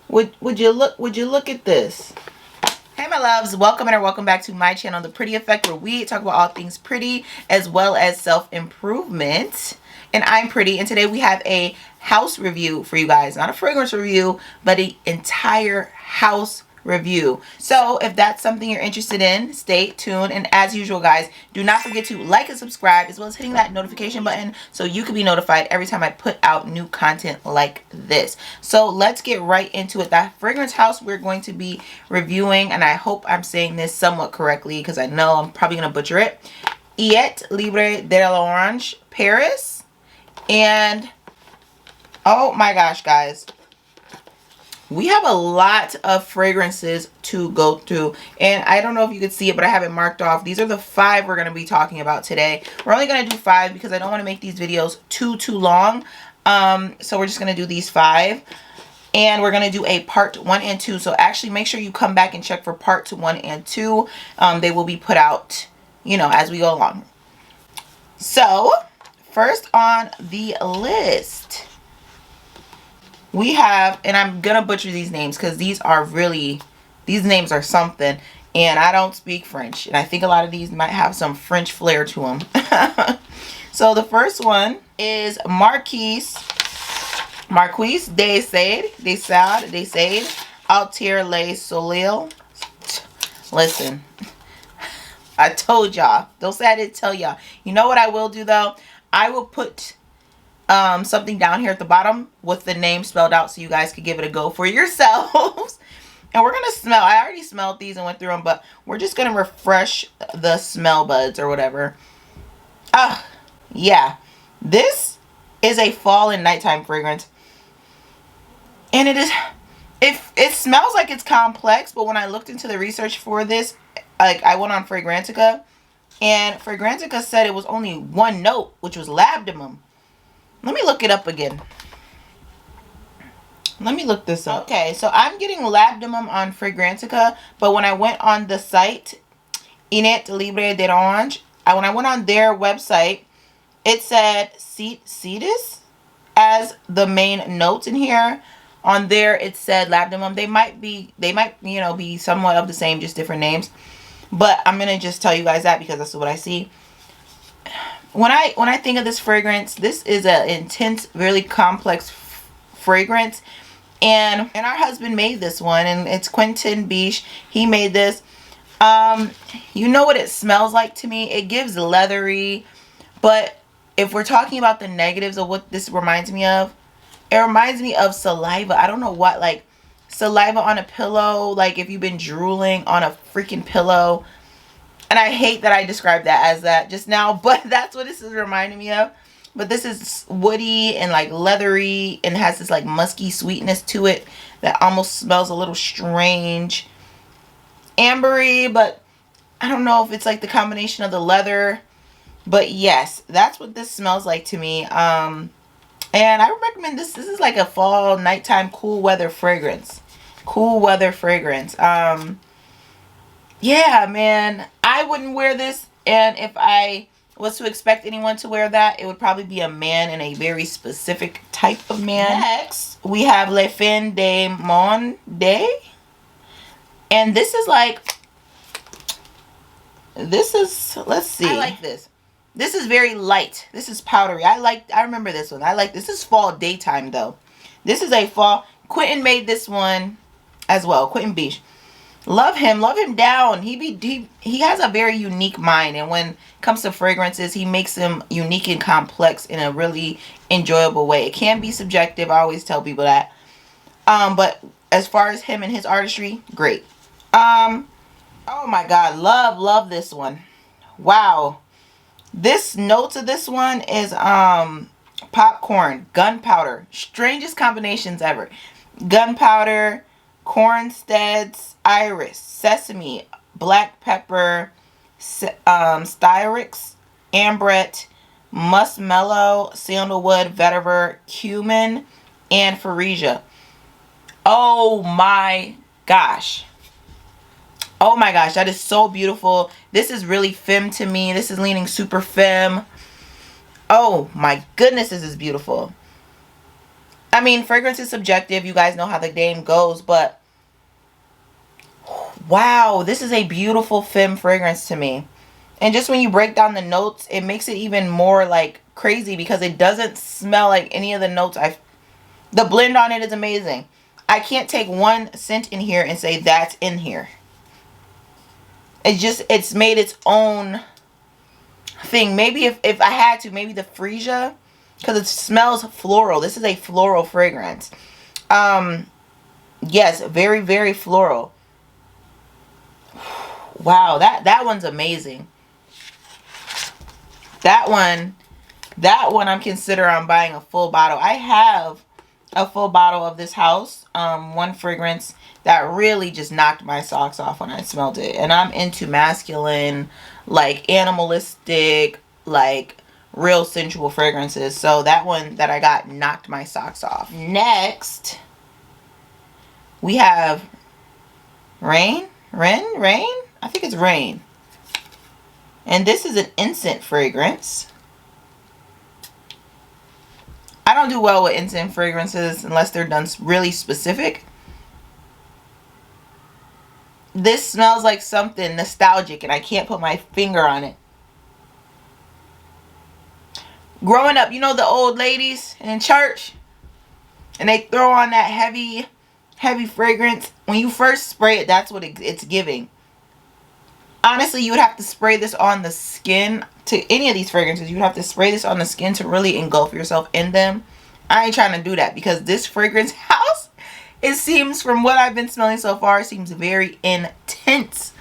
Would you look at this? Hey my loves, welcome or welcome back to my channel, The Pretty Effect, where we talk about all things pretty as well as self-improvement. And I'm Pretty, and today we have a house review for you guys. Not a fragrance review, but an entire house review. So if that's something you're interested in, stay tuned. And as usual guys, do not forget to like and subscribe, as well as hitting that notification button so you can be notified every time I put out new content like this. So let's get right into it. That fragrance house we're going to be reviewing, and I hope I'm saying this somewhat correctly because I know I'm probably gonna butcher it. Etat Libre de l'Orange, Paris. And oh my gosh guys, we have a lot of fragrances to go through, and I don't know if you could see it, but I have it marked off. These are the 5 we're going to be talking about today. We're only going to do 5 because I don't want to make these videos too long. So we're just going to do these 5, and we're going to do a part 1 and 2. So actually make sure you come back and check for parts 1 and 2. They will be put out, you know, as we go along. So first on the list, we have, and I'm gonna butcher these names because these names are something, and I don't speak French, and I think a lot of these might have some French flair to them. So the first one is Marquise de Sade Altir Le Soleil. Listen, I told y'all. Don't say I didn't tell y'all. You know what I will do though? I will put something down here at the bottom with the name spelled out so you guys can give it a go for yourselves. And we're gonna smell. I already smelled these and went through them, but we're just gonna refresh the smell buds or whatever. Yeah, this is a fall and nighttime fragrance, and it smells like it's complex, but when I looked into the research for this, like I went on Fragrantica, and Fragrantica said it was only 1 note, which was labdanum. Let me look it up again. Let me look this up. Okay, so I'm getting labdanum on Fragrantica, but when I went on the site, Etat Libre de l'Orange, when I went on their website, it said cetus as the main notes in here. On there, it said labdanum. They might, you know, be somewhat of the same, just different names. But I'm gonna just tell you guys that because that's what I see. When I think of this fragrance, this is an intense, really complex fragrance, and our husband made this one, and it's Quentin Biche. He made this. You know what it smells like to me? It gives leathery, but if we're talking about the negatives of what this reminds me of, it reminds me of saliva. I don't know what, like saliva on a pillow, like if you've been drooling on a freaking pillow. And I hate that I described that as that just now, but that's what this is reminding me of. But this is woody and like leathery, and has this like musky sweetness to it that almost smells a little strange. Ambery, but I don't know if it's like the combination of the leather. But yes, that's what this smells like to me. And I recommend this. This is like a fall, nighttime, cool weather fragrance. Cool weather fragrance. Yeah, man, I wouldn't wear this, and if I was to expect anyone to wear that, it would probably be a man, and a very specific type of man. Next, we have Le Fin de Monde, and this is like, let's see. I like this. This is very light. This is powdery. I remember this one. I like this. This is fall daytime though. This is a fall. Quentin made this one as well. Quentin Biche. Love him down. He has a very unique mind, and when it comes to fragrances, he makes them unique and complex in a really enjoyable way. It can be subjective. I always tell people that. But as far as him and his artistry, great. Oh my God, love this one. Wow. This notes of this one is popcorn, gunpowder. Strangest combinations ever. Gunpowder, cornsteads, iris, sesame, black pepper, styrix, ambrette, muskmellow, sandalwood, vetiver, cumin, and freesia. Oh my gosh. Oh my gosh, that is so beautiful. This is really femme to me. This is leaning super femme. Oh my goodness, this is beautiful. I mean, fragrance is subjective. You guys know how the game goes, but wow, this is a beautiful femme fragrance to me. And just when you break down the notes, it makes it even more like crazy because it doesn't smell like any of the notes the blend on it is amazing. I can't take one scent in here and say that's in here. It's made its own thing. Maybe if I had to, maybe the freesia, because it smells floral. This is a floral fragrance. Yes, very, very floral. Wow, that one's amazing. That one I'm considering buying a full bottle. I have a full bottle of this house. One fragrance that really just knocked my socks off when I smelled it. And I'm into masculine, like animalistic, like real sensual fragrances. So that one that I got knocked my socks off. Next, we have Rain. I think it's Rain. And this is an incense fragrance. I don't do well with incense fragrances unless they're done really specific. This smells like something nostalgic and I can't put my finger on it. Growing up, you know the old ladies in church? And they throw on that heavy fragrance. When you first spray it, that's what it's giving. Honestly, you would have to spray this on the skin. To any of these fragrances, you would have to spray this on the skin to really engulf yourself in them. I ain't trying to do that because this fragrance house, it seems from what I've been smelling so far, seems very intense.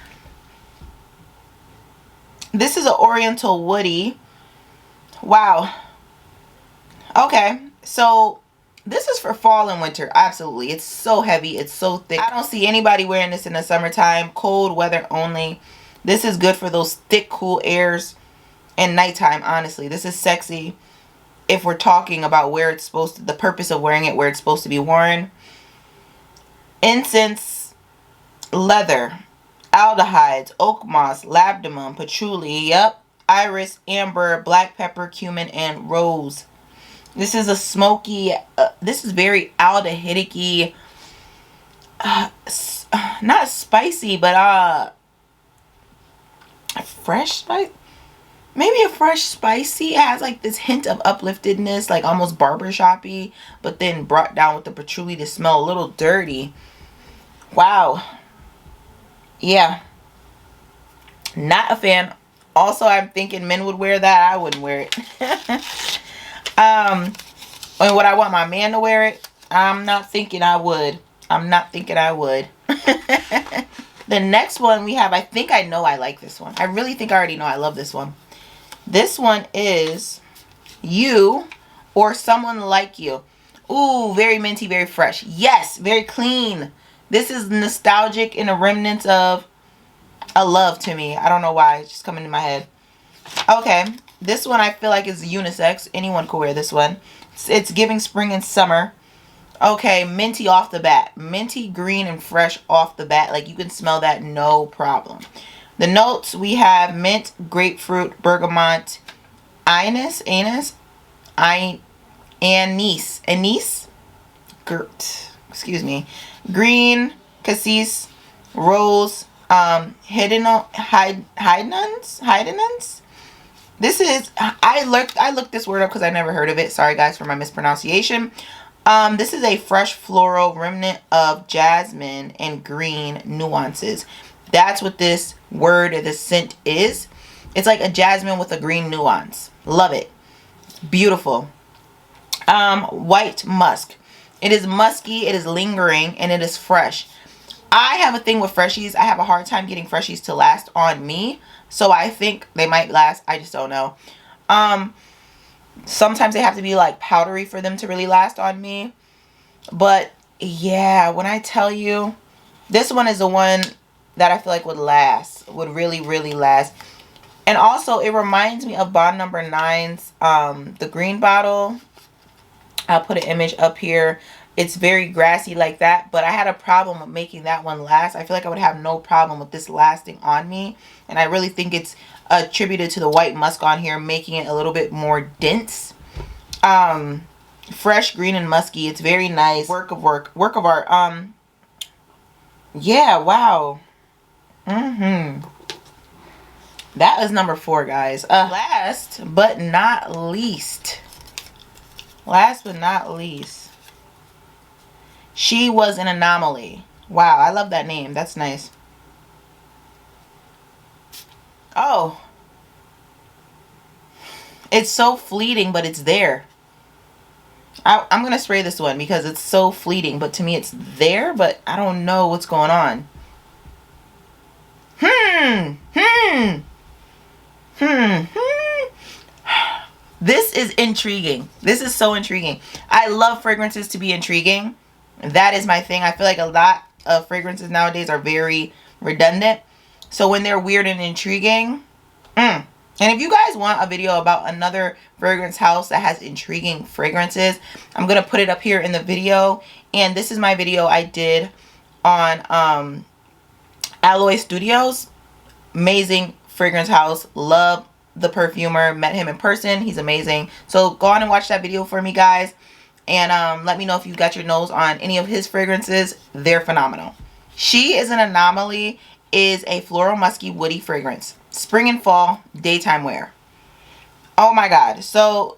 This is an Oriental Woody. Wow. Okay, so this is for fall and winter. Absolutely. It's so heavy. It's so thick. I don't see anybody wearing this in the summertime. Cold weather only. This is good for those thick, cool airs and nighttime, honestly. This is sexy if we're talking about where it's supposed to, the purpose of wearing it, where it's supposed to be worn. Incense, leather, aldehydes, oak moss, labdanum, patchouli, yep, iris, amber, black pepper, cumin, and rose. This is a smoky, this is very aldehydic-y, not spicy, but fresh spice, maybe a fresh spicy. It has like this hint of upliftedness, like almost barbershoppy, but then brought down with the patchouli to smell a little dirty. Wow. Yeah, not a fan. Also, I'm thinking men would wear that. I wouldn't wear it. And would I want my man to wear it? I'm not thinking I would. I'm not thinking I would. The next one we have, I think I know I like this one. I really think I already know I love this one. This one is You or Someone Like You. Ooh, very minty, very fresh. Yes, very clean. This is nostalgic in a remnant of a love to me. I don't know why. It's just coming in my head. Okay. This one I feel like is unisex. Anyone could wear this one. It's giving spring and summer. Okay, minty off the bat. Minty, green, and fresh off the bat. Like, you can smell that no problem. The notes, we have mint, grapefruit, bergamot, anise, excuse me, green, cassis, rose, hydnons. This is, I looked this word up because I never heard of it. Sorry guys for my mispronunciation. This is a fresh floral remnant of jasmine and green nuances. That's what this word or this scent is. It's like a jasmine with a green nuance. Love it. Beautiful. White musk. It is musky, it is lingering, and it is fresh. I have a thing with freshies. I have a hard time getting freshies to last on me. So I think they might last. I just don't know. Sometimes they have to be like powdery for them to really last on me. But yeah, when I tell you, this one is the one that I feel like would last. Would really, really last. And also, it reminds me of Bond Number 9's, the green bottle. I'll put an image up here. It's very grassy like that, but I had a problem with making that one last. I feel like I would have no problem with this lasting on me. And I really think it's attributed to the white musk on here, making it a little bit more dense. Fresh, green, and musky. It's very nice. Work of art. Yeah, wow. That is number 4, guys. Last but not least. She Was an Anomaly. Wow, I love that name. That's nice. Oh. It's so fleeting, but it's there. I'm going to spray this one because it's so fleeting, but to me it's there, but I don't know what's going on. This is intriguing. This is so intriguing. I love fragrances to be intriguing. That is my thing. I feel like a lot of fragrances nowadays are very redundant. So when they're weird and intriguing, And if you guys want a video about another fragrance house that has intriguing fragrances, I'm going to put it up here in the video. And this is my video I did on Alloy Studios. Amazing fragrance house. Love the perfumer. Met him in person. He's amazing. So go on and watch that video for me, guys. And let me know if you got your nose on any of his fragrances. They're phenomenal. She Is an Anomaly is a floral, musky, woody fragrance. Spring and fall, daytime wear. Oh my god. So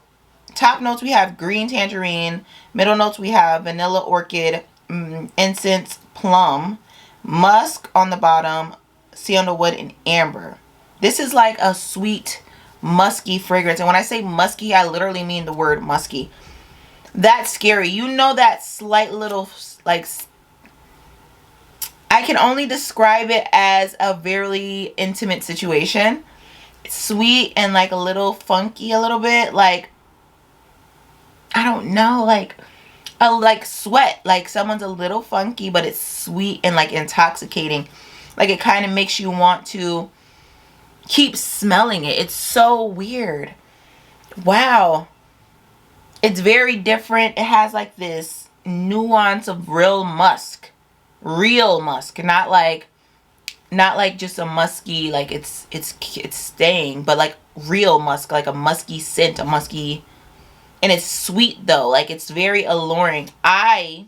top notes we have green tangerine. Middle notes we have vanilla orchid, incense, plum, musk on the bottom, sandalwood, and amber. This is like a sweet, musky fragrance. And when I say musky, I literally mean the word musky. That's scary. You know that slight little, like, I can only describe it as a very intimate situation. It's sweet and like a little funky a little bit. Like, I don't know, like sweat. Like someone's a little funky, but it's sweet and like intoxicating. Like it kind of makes you want to keep smelling it. It's so weird. Wow. It's very different. It has like this nuance of real musk. Real musk, not like just a musky, like it's staying, but like real musk, like a musky scent, a musky, and it's sweet though. Like it's very alluring. I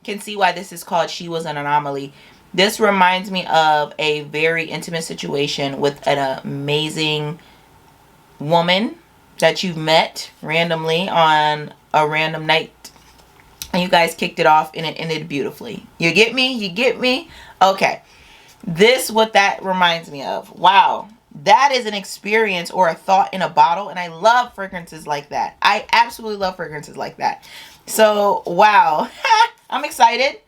can see why this is called She Was an Anomaly. This reminds me of a very intimate situation with an amazing woman that you've met randomly on a random night. And you guys kicked it off and it ended beautifully. You get me? You get me? Okay. This what that reminds me of. Wow. That is an experience or a thought in a bottle. And I love fragrances like that. I absolutely love fragrances like that. So, wow. I'm excited.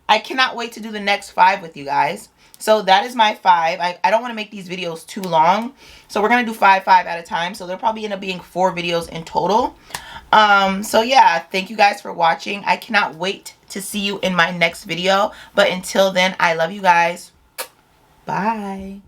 I cannot wait to do the next 5 with you guys. So that is my 5. I don't want to make these videos too long. So we're going to do 5 at a time. So there'll probably end up being 4 videos in total. So yeah, thank you guys for watching. I cannot wait to see you in my next video. But until then, I love you guys. Bye.